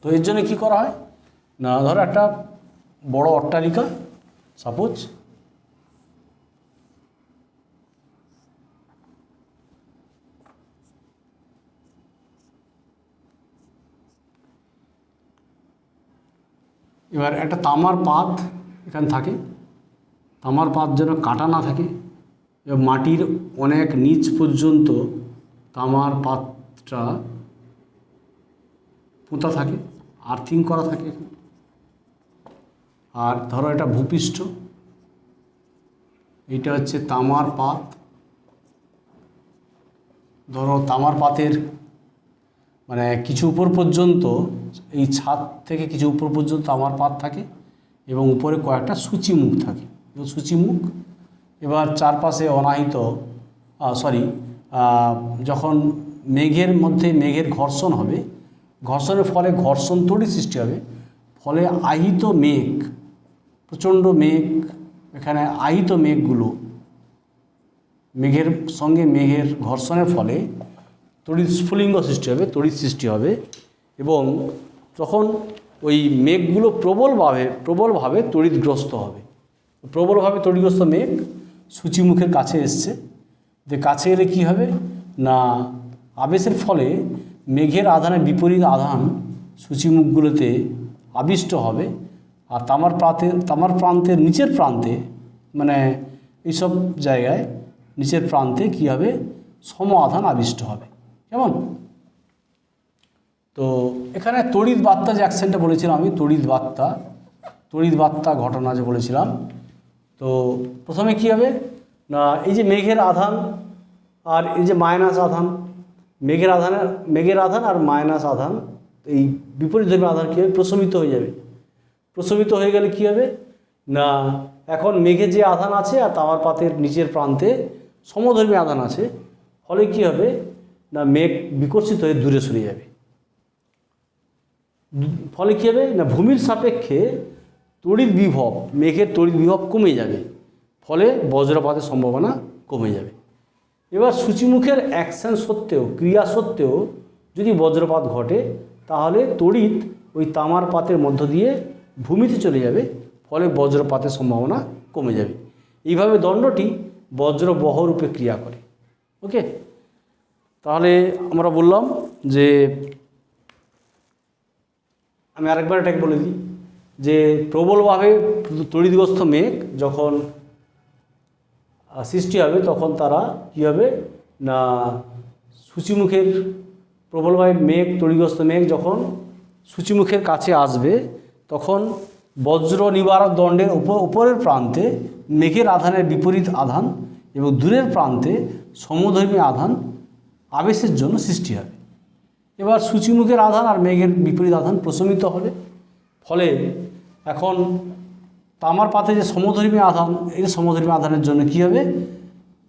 তো এর জন্য কী করা হয় না, ধরো একটা বড় অট্টালিকা, সাপোজ এবার একটা তামার পাত এখানে থাকে, তামার পাত যেন কাটা না থাকে, এবং মাটির অনেক নিচ পর্যন্ত তামার পাতটা পোঁতা থাকে, আর্থিং করা থাকে। আর ধরো এটা ভূপৃষ্ঠ, এইটা হচ্ছে তামার পাত। ধরো তামার পাতের মানে কিছু উপর পর্যন্ত, এই ছাদ থেকে কিছু উপর পর্যন্ত তামার পাত থাকে এবং উপরে কয়েকটা সূচিমুখ থাকে, সূচিমুখ। এবার চারপাশে অনাহিত যখন মেঘের মধ্যে মেঘের ঘর্ষণ হবে, ঘর্ষণের ফলে ঘর্ষণ তড়িৎ সৃষ্টি হবে, ফলে আহিত মেঘ, প্রচণ্ড মেঘ, এখানে আহিত মেঘগুলো, মেঘের সঙ্গে মেঘের ঘর্ষণের ফলে তড়িৎ স্ফুলিঙ্গ সৃষ্টি হবে, তড়িৎ সৃষ্টি হবে। এবং তখন ওই মেঘগুলো প্রবলভাবে তড়িৎগ্রস্ত হবে। প্রবলভাবে তড়িৎগ্রস্ত মেঘ সূচিমুখের কাছে এসছে, যে কাছে এলে কী হবে না, আবেশের ফলে মেঘের আধানের বিপরীত আধান সূচিমুখগুলোতে আবিষ্ট হবে। আর তামার প্রান্তের নিচের প্রান্তে, মানে এইসব জায়গায় নিচের প্রান্তে কী হবে, সম আধান আবিষ্ট হবে। কেমন? তো এখানে তড়িৎ বার্তা যে অ্যাকশনটা বলেছিলাম আমি, তড়িৎ বার্তা ঘটনা যে বলেছিলাম, তো প্রথমে কী হবে না, এই যে মেঘের আধান আর এই যে মাইনাস আধান, মেঘের আধান আর মাইনাস আধান, এই বিপরীতধর্মী আধান কী হবে, প্রশমিত হয়ে যাবে। প্রশমিত হয়ে গেলে কী হবে না, এখন মেঘে যে আধান আছে আর তামার পাতের নিচের প্রান্তে সমধর্মী আধান আছে, ফলে কী হবে না, মেঘ বিকর্ষিত হয়ে দূরে সরে যাবে। ফলে কী হবে না, ভূমির সাপেক্ষে তড়িৎ বিভব, মেঘের তড়িৎ বিভব কমে যাবে, ফলে বজ্রপাতের সম্ভাবনা কমে যাবে। এবার সূচিমুখের অ্যাকশন সত্ত্বেও, ক্রিয়া সত্ত্বেও যদি বজ্রপাত ঘটে, তাহলে তড়িৎ ওই তামার পাতের মধ্য দিয়ে ভূমিতে চলে যাবে, ফলে বজ্রপাতের সম্ভাবনা কমে যাবে। এইভাবে দণ্ডটি বজ্রবহ রূপে ক্রিয়া করে। ওকে, তাহলে আমরা বললাম যে, আমি আরেকবার এটাকে বলে দিই যে প্রবলভাবে তড়িৎগ্রস্ত মেঘ যখন সৃষ্টি হবে, তখন তারা কী হবে না, সূচিমুখের প্রবলভাবে তড়িৎগ্রস্ত মেঘ যখন সূচিমুখের কাছে আসবে, তখন বজ্র নিবারক দণ্ডের উপরের প্রান্তে মেঘের আধানের বিপরীত আধান এবং দূরের প্রান্তে সমধর্মী আধান আবেশের জন্য সৃষ্টি হবে। এবার সূচিমুখের আধান আর মেঘের বিপরীত আধান প্রশমিত হবে, ফলে এখন তামার পাতে যে সমধর্মী আধান, এই সমধর্মী আধানের জন্য কী হবে,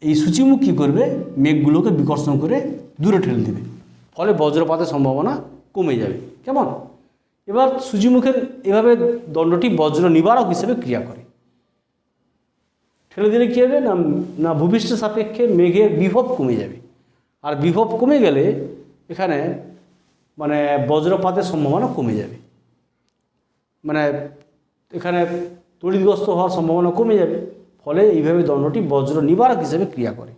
এই সূচিমুখ কী করবে, মেঘগুলোকে বিকর্ষণ করে দূরে ঠেলে দেবে, ফলে বজ্রপাতের সম্ভাবনা কমে যাবে। কেমন? এবার সূচিমুখের এভাবে দণ্ডটি বজ্র নিবারক হিসেবে ক্রিয়া করে। ঠেলে দিলে কী হবে না, ভূপৃষ্ঠের সাপেক্ষে মেঘের বিভব কমে যাবে, আর বিভব কমে গেলে এখানে মানে বজ্রপাতের সম্ভাবনা কমে যাবে, মানে এখানে তড়িৎগ্রস্ত হওয়ার সম্ভাবনা কমে যাবে, ফলে এইভাবে দণ্ডটি বজ্র নিবারক হিসেবে ক্রিয়া করে।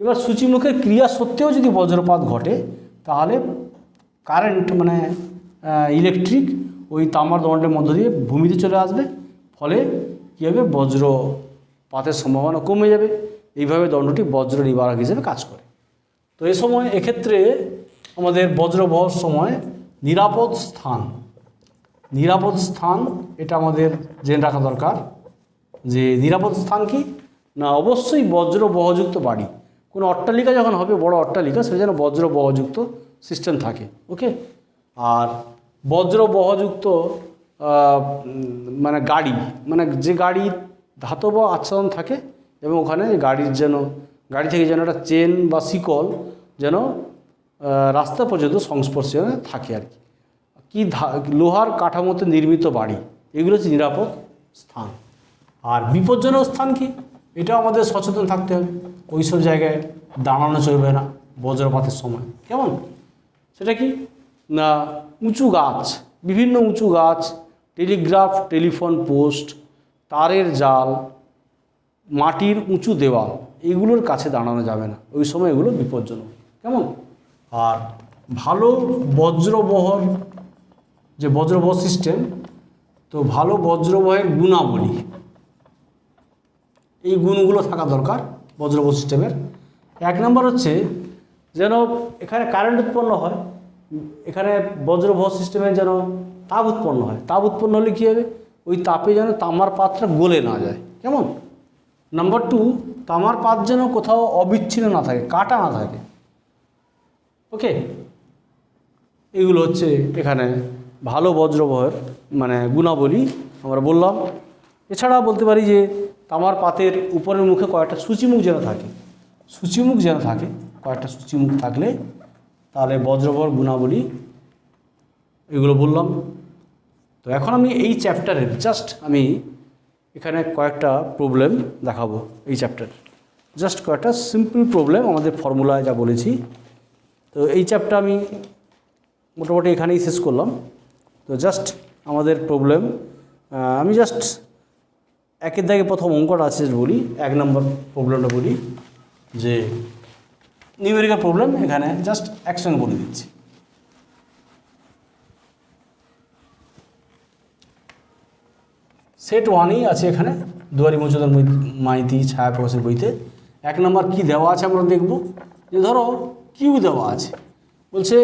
এবার সূচিমুখের ক্রিয়া সত্ত্বেও যদি বজ্রপাত ঘটে, তাহলে কারেন্ট মানে ইলেকট্রিক ওই তামার দণ্ডের মধ্য দিয়ে ভূমিতে চলে আসবে, ফলে কী হবে, বজ্রপাতের সম্ভাবনা কমে যাবে। এইভাবে দণ্ডটি বজ্র নিবারক হিসেবে কাজ করে। তো এ সময় এক্ষেত্রে আমাদের বজ্রবহর সময় নিরাপদ স্থান এটা আমাদের জেনে রাখা দরকার। যে নিরাপদ স্থান কি না, অবশ্যই বজ্রবহযুক্ত বাড়ি, কোনো অট্টালিকা যখন হবে, বড় অট্টালিকা, সে যেন বজ্রবহযুক্ত সিস্টেম থাকে। ওকে, আর বজ্রবহযুক্ত মানে গাড়ি, মানে যে গাড়ির ধাতব আচ্ছাদন থাকে এবং ওখানে গাড়ির যেন গাড়ি থেকে যেন একটা চেন বা শিকল যেন রাস্তা পর্যন্ত সংস্পর্শে যেন থাকে আর কি। লোহার কাঠামোতে নির্মিত বাড়ি, এগুলো হচ্ছে নিরাপদ স্থান। আর বিপজ্জনক স্থান কি, এটাও আমাদের সচেতন থাকতে হবে। ওই সব জায়গায় দাঁড়ানো চলবে না বজ্রপাতের সময়, কেমন? সেটা কি না, উঁচু গাছ, বিভিন্ন উঁচু গাছ, টেলিগ্রাফ টেলিফোন পোস্ট, তারের জাল, মাটির উঁচু দেওয়াল, এগুলোর কাছে দাঁড়ানো যাবে না, ওই সময় এগুলো বিপজ্জনক, কেমন? আর ভালো বজ্রবহর, যে বজ্রবহ সিস্টেম, তো ভালো বজ্রবহের গুণাবলী, এই গুণগুলো থাকা দরকার বজ্রবহ সিস্টেমের। 1 নম্বর হচ্ছে যেন এখানে কারেন্ট উৎপন্ন হয়, এখানে বজ্রবহ সিস্টেমে যেন তাপ উৎপন্ন হয়। তাপ উৎপন্ন হলে কী হবে, ওই তাপে যেন তামার পাতটা গলে না যায়, কেমন? নাম্বার 2, তামার পাত যেন কোথাও অবিচ্ছিন্ন না থাকে, কাটা না থাকে, ওকে। এগুলো হচ্ছে এখানে ভালো বজ্রবহের মানে গুণাবলী আমরা বললাম। এছাড়া বলতে পারি যে তামার পাতের উপরের মুখে কয়েকটা সূচিমুখ যেন থাকে, সূচিমুখ যেন থাকে, কয়েকটা সূচিমুখ থাকলে তাহলে বজ্রবহর গুণাবলী এগুলো বললাম। তো এখন আমি এই চ্যাপ্টারের আমি এখানে কয়েকটা প্রবলেম দেখাবো, এই চ্যাপ্টার জাস্ট কয়েকটা সিম্পল প্রবলেম আমাদের ফর্মুলায় যা বলেছি। তো এই চ্যাপ্টার আমি মোটামুটি এখানেই শেষ করলাম। তো জাস্ট আমাদের প্রবলেম আমি জাস্ট একের দাগে প্রথম অঙ্কটা আছে বলি, 1 নম্বর প্রবলেমটা বলি, যে নিউমেরিক্যাল প্রবলেম এখানে জাস্ট একসঙ্গে বলে দিচ্ছি। সেট 1ই আছে এখানে, দুয়ারি মজুমদার মাইতি ছায়া প্রকাশের বইতে। 1 নম্বর কি দেওয়া আছে আমরা দেখব, যে ধরো কিউ দেওয়া আছে, বলছে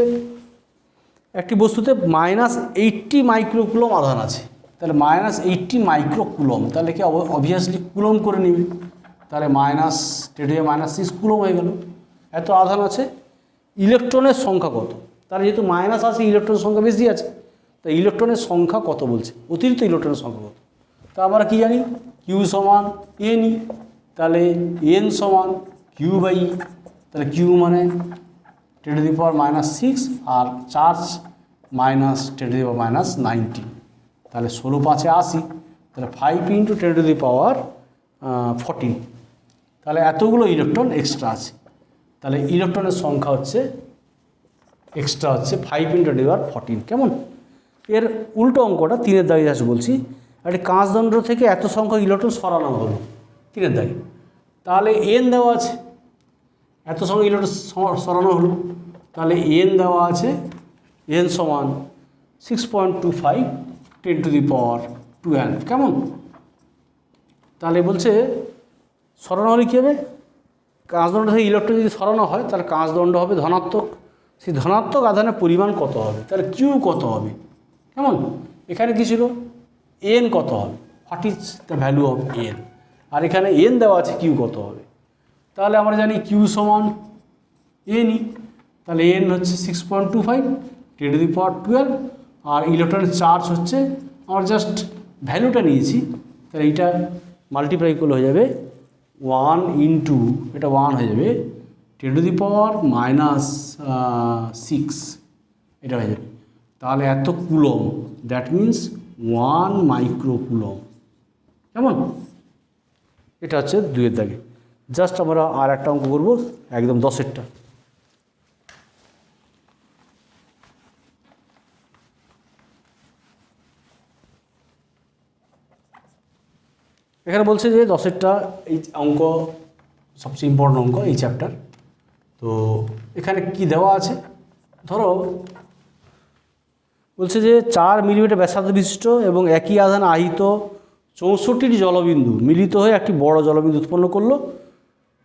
একটি বস্তুতে -80 মাইক্রোকুলম আধান আছে। তাহলে -80 মাইক্রোকুলম, তাহলে কি অবভিয়াসলি কুলম করে নিবে, তাহলে -10⁻⁶ কুলম হয়ে গেল। এত আধান আছে, ইলেকট্রনের সংখ্যা কত? তাহলে যেহেতু মাইনাস আছে, ইলেকট্রনের সংখ্যা বেশি আছে, তো ইলেকট্রনের সংখ্যা কত বলছে, অতিরিক্ত ইলেকট্রনের সংখ্যা কত? তা আমরা কি জানি, কিউ সমান এনই, তাহলে এন সমান কিউ/ই, তাহলে কিউ মানে 10⁻⁶ আর চার্জ -10⁻⁹, তাহলে 16×5 = 80, তাহলে 5 × 10⁻14, তাহলে এতগুলো ইলেকট্রন এক্সট্রা আছে। তাহলে ইলেকট্রনের সংখ্যা হচ্ছে এক্সট্রা হচ্ছে 5 × 10⁻14, কেমন? এর উল্টো অঙ্কটা 3-এর দাগে আছে বলছি, একটি কাঁচদণ্ড থেকে এত সংখ্যক ইলেকট্রন সরানো হলো 3-এর দাগে, তাহলে এন দেওয়া আছে, এত সংখ্যক ইলেকট্রন সরানো হলো, তাহলে এন দেওয়া আছে, এন সমান 6.25 10⁻12, কেমন? তাহলে বলছে সরানো হলে কী হবে, কাঁচদণ্ড থেকে ইলেকট্রন যদি সরানো হয় তাহলে কাঁচদণ্ড হবে ধনাত্মক, সেই ধনাত্মক আধানের পরিমাণ কত হবে, তাহলে কিউ কত হবে, কেমন? এখানে কী ছিল, এন কত হবে, what is the value of n, আর এখানে এন দেওয়া আছে, কিউ কত হবে? তাহলে আমরা জানি কিউ সমান এনই, তাহলে এন হচ্ছে 6.25 10⁻12, আর ইলেকট্রনের চার্জ হচ্ছে, আমরা জাস্ট ভ্যালুটা নিয়েছি, তাহলে এইটা মাল্টিপ্লাই করলে হয়ে যাবে 1 × এটা 1 হয়ে যাবে 10⁻⁶, এটা হয়ে যাবে। তাহলে এত কুলম, দ্যাট মিন্স 1 মাইক্রোকুলম, কেমন? এটা হচ্ছে 2-এর দাগে। জাস্ট আমরা আর একটা অঙ্ক করবো, একদম 10-এরটা। এখানে বলছে যে 10-এরটা এই অঙ্ক সবচেয়ে ইম্পর্টেন্ট অঙ্ক এই চ্যাপ্টার। তো এখানে কি দেওয়া আছে, ধরো বলছে যে 4 মিলিমিটার ব্যাসার্ধ বিশিষ্ট এবং একই আধান আহিত 64টি জলবিন্দু মিলিত হয়ে একটি বড় জলবিন্দু উৎপন্ন করলো।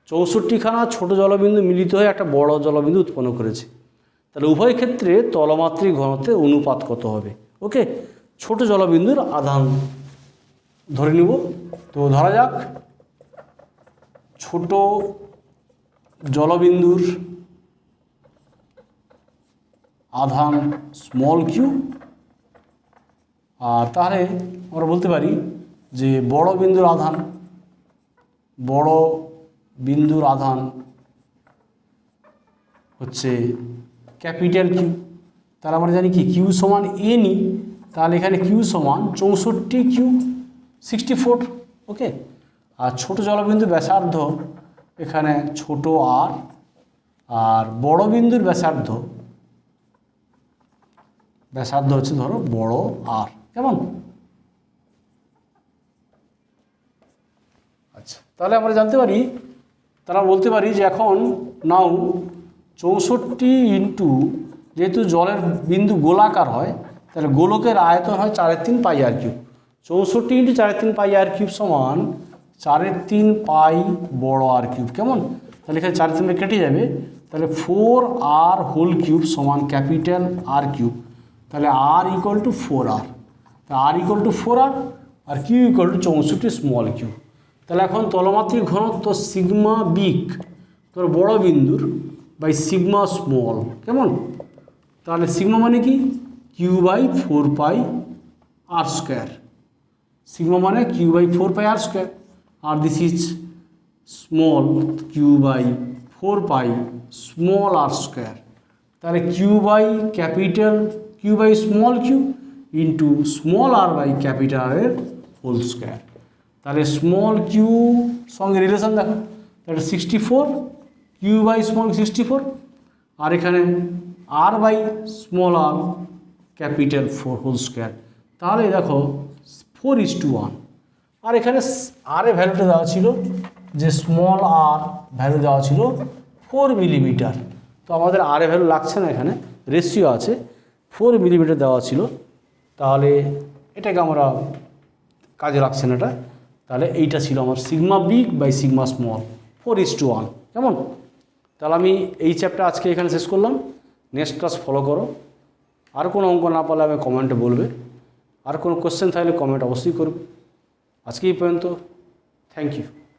64খানা ছোট জলবিন্দু মিলিত হয়ে একটা বড় জলবিন্দু উৎপন্ন করেছে। তাহলে উভয় ক্ষেত্রে তলমাত্রিক ঘনত্বের অনুপাত কত হবে? ওকে, ছোট জলবিন্দুর আধান ধরে নিব। তো ধরা যাক ছোট জলবিন্দুর আধান স্মল কিউ আর তাহলে আমরা বলতে পারি যে বড় বিন্দুর আধান হচ্ছে ক্যাপিটাল কিউ। তাহলে আমরা জানি কি কিউ সমান এ নিই, তাহলে এখানে কিউ সমান 64 কিউ 64। ওকে, আর ছোট জলবিন্দু ব্যাসার্ধ এখানে ছোট আর বড় বিন্দুর ব্যাসার্ধ হচ্ছে ধরো বড় আর। কেমন? আচ্ছা, তাহলে আমরা জানতে পারি, তারা বলতে পারি যে এখন নাও 64 ইন্টু, যেহেতু জলের বিন্দু গোলাকার হয় তাহলে গোলকের আয়তন হয় 4/3 পাই আর কিউব। 64 ইন্টু 4/3 পাই আর কিউব সমান 4/3 পাই বড় আর কিউব। কেমন? তাহলে এখানে 4/3 কেটে যাবে, তাহলে 4r হোল কিউব সমান ক্যাপিটাল আর কিউব। তাহলে r equal to 4r, R equal to 4r আর Q equal to 64 small Q. তাহলে এখন তলমাত্রিক ঘনত্ব সিগমা বিগ তোর বড় বিন্দুর বাই সিগমা স্মল। কেমন? তাহলে সিগমা মানে কি q by 4 pi r square. Sigma মানে q by 4 pi r square, আর this is small q by 4 pi small r square. তাহলে q by capital q by small q into small r by capital r এর হোল স্কোয়ার। তাহলে স্মল কিউ সঙ্গে রিলেশন দেখো, তাহলে 64 কিউ বাই স্মল 64, আর এখানে r by small r capital 4 whole square. তাহলে দেখো 4:1, আর এখানে আর এর ভ্যালুটা দেওয়া ছিল যে স্মল আর ভ্যালু দেওয়া ছিল 4 মিলিমিটার। তো আমাদের আর এর ভ্যালু লাগছে না, এখানে রেশিও আছে 4 মিলিমিটার দেওয়া ছিল, তাহলে এটাকে আমরা কাজে লাগছে না এটা। তাহলে এইটা ছিল আমার sigma big by sigma small 4:1। কেমন? তাহলে আমি এই চ্যাপ্টার আজকে এখানে শেষ করলাম। নেক্সট ক্লাস ফলো করো। আর কোনো অঙ্ক না পারলে আমি কমেন্টে বলবে, আর কোনো কোশ্চেন থাকলে কমেন্ট অবশ্যই করবে। আজকে এই পর্যন্ত, থ্যাংক ইউ।